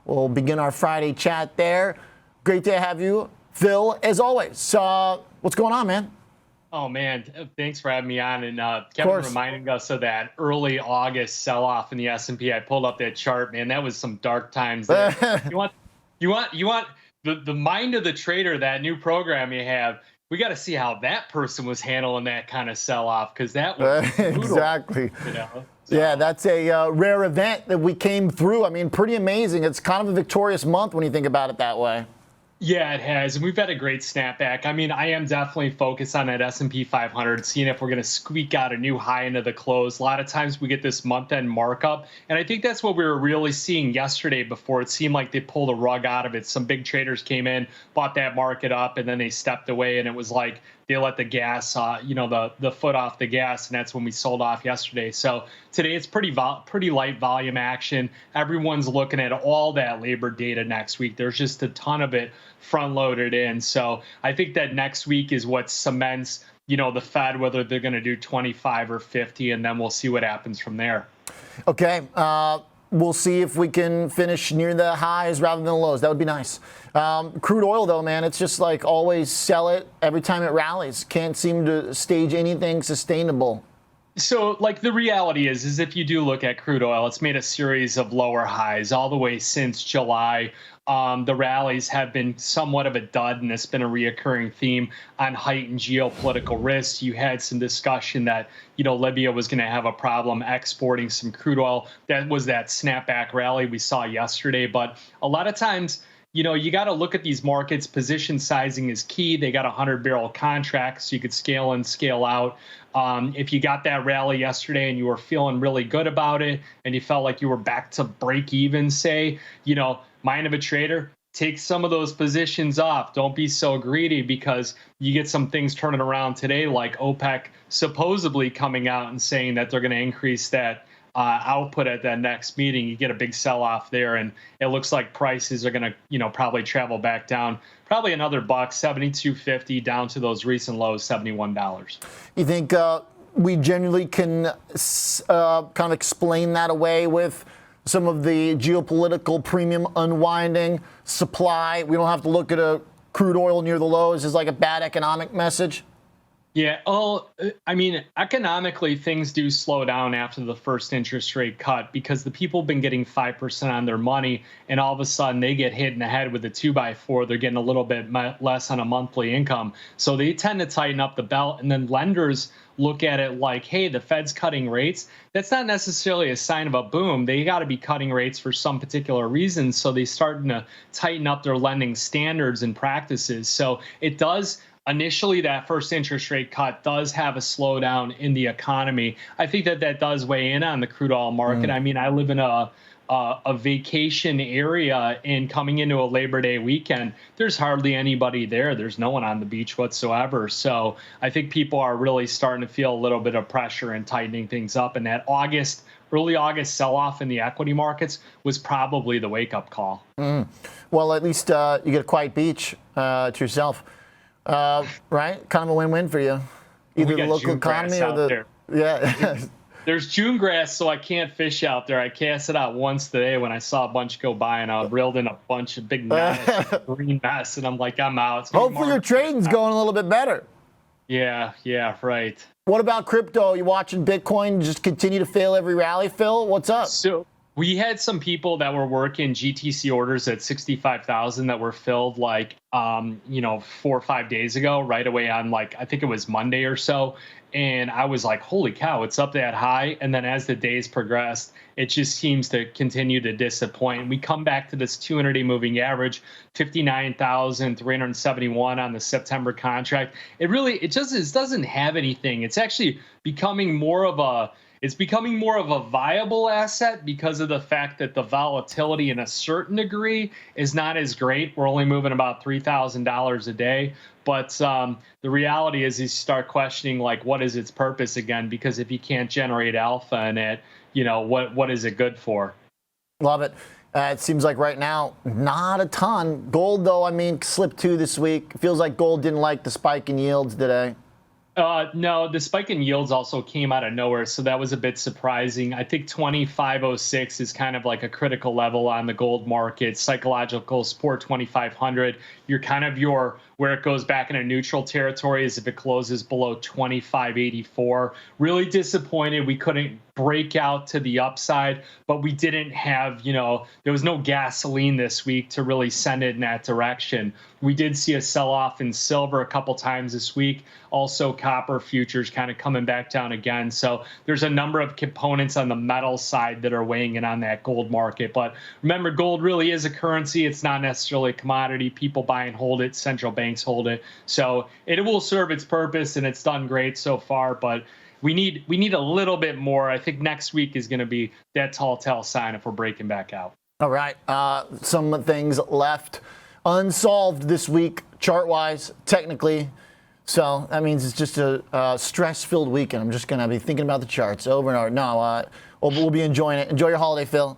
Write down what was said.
We'll begin our Friday chat there. Great to have you, Phil, as always. What's going on, man? Oh man, thanks for having me on, and Kevin reminding us of that early August sell-off in the S&P. I pulled up that chart, man. That was some dark times there. you want the mind of the trader, that new program you have. We got to see how that person was handling that kind of sell-off, because that was brutal, exactly. So. Yeah, that's a rare event that we came through. I mean, pretty amazing. It's kind of a victorious month when you think about it that way. Yeah, it has, and we've had a great snapback. I mean, I am definitely focused on that S&P 500, seeing if we're going to squeak out a new high into the close. A lot of times we get this month-end markup, and I think that's what we were really seeing yesterday before it seemed like they pulled a rug out of it. Some big traders came in, bought that market up, and then they stepped away, and it was like they let the gas, the foot off the gas, and that's when we sold off yesterday. So today it's pretty light volume action. Everyone's looking at all that labor data next week. There's just a ton of it front loaded in. So I think that next week is what cements, the Fed, whether they're going to do 25 or 50, and then we'll see what happens from there. Okay. We'll see if we can finish near the highs rather than the lows. That would be nice. Crude oil, though, man, it's just like always sell it every time it rallies. Can't seem to stage anything sustainable. So, the reality is if you do look at crude oil, it's made a series of lower highs all the way since July. The rallies have been somewhat of a dud, and it's been a reoccurring theme on heightened geopolitical risks. You had some discussion that, Libya was going to have a problem exporting some crude oil. That was that snapback rally we saw yesterday. But a lot of times, you got to look at these markets. Position sizing is key. They got 100-barrel contracts, so you could scale in, scale out. If you got that rally yesterday and you were feeling really good about it and you felt like you were back to break even, say, mind of a trader, take some of those positions off. Don't be so greedy, because you get some things turning around today, like OPEC supposedly coming out and saying that they're going to increase that output at that next meeting. You get a big sell-off there, and it looks like prices are going to, probably travel back down, probably another buck, 72.50 down to those recent lows, $71. You think we generally can kind of explain that away with some of the geopolitical premium unwinding, supply? We don't have to look at a crude oil near the lows as like a bad economic message? Yeah. Oh, I mean, economically, things do slow down after the first interest rate cut, because the people have been getting 5% on their money, and all of a sudden they get hit in the head with a 2x4. They're getting a little bit less on a monthly income. So they tend to tighten up the belt, and then lenders look at it like, hey, the Fed's cutting rates. That's not necessarily a sign of a boom. They got to be cutting rates for some particular reason. So they starting to tighten up their lending standards and practices. So it does. Initially, that first interest rate cut does have a slowdown in the economy. I think that does weigh in on the crude oil market. I mean, I live in a vacation area, and coming into a Labor Day weekend, there's hardly anybody there. There's no one on the beach whatsoever. So I think people are really starting to feel a little bit of pressure and tightening things up. And that early August sell-off in the equity markets was probably the wake-up call. Well, at least you get a quiet beach to yourself. Right? Kind of a win-win for you. Either the local economy or the... Yeah. There's June grass, so I can't fish out there. I cast it out once today when I saw a bunch go by, and I reeled in a bunch of big green mess, and I'm like, I'm out. Hopefully your trading's going a little bit better. Yeah, right. What about crypto? You watching Bitcoin just continue to fail every rally, Phil? What's up? So we had some people that were working GTC orders at 65,000 that were filled 4 or 5 days ago, right away on I think it was Monday or so. And I was like, holy cow, it's up that high. And then as the days progressed, it just seems to continue to disappoint. We come back to this 200-day moving average, 59,371 on the September contract. It doesn't have anything. It's actually becoming more of a viable asset because of the fact that the volatility in a certain degree is not as great. We're only moving about $3,000 a day. But the reality is you start questioning, what is its purpose again? Because if you can't generate alpha in it, what is it good for? Love it. It seems like right now, not a ton. Gold, though, slipped 2 this week. Feels like gold didn't like the spike in yields today. No, the spike in yields also came out of nowhere, so that was a bit surprising. I think 2506 is kind of like a critical level on the gold market. Psychological support 2500. You're kind of where it goes back into neutral territory is if it closes below 2584. Really disappointed we couldn't break out to the upside, but we didn't have, there was no gasoline this week to really send it in that direction. We did see a sell-off in silver a couple times this week. Also, copper futures kind of coming back down again. So there's a number of components on the metal side that are weighing in on that gold market. But remember, gold really is a currency. It's not necessarily a commodity. People buy and hold it. Central banks hold it. So it will serve its purpose, and it's done great so far. But we need a little bit more. I think next week is going to be that telltale sign if we're breaking back out. All right. Some things left unsolved this week, chart-wise, technically. So that means it's just a stress-filled weekend. I'm just going to be thinking about the charts over and over. No, we'll be enjoying it. Enjoy your holiday, Phil.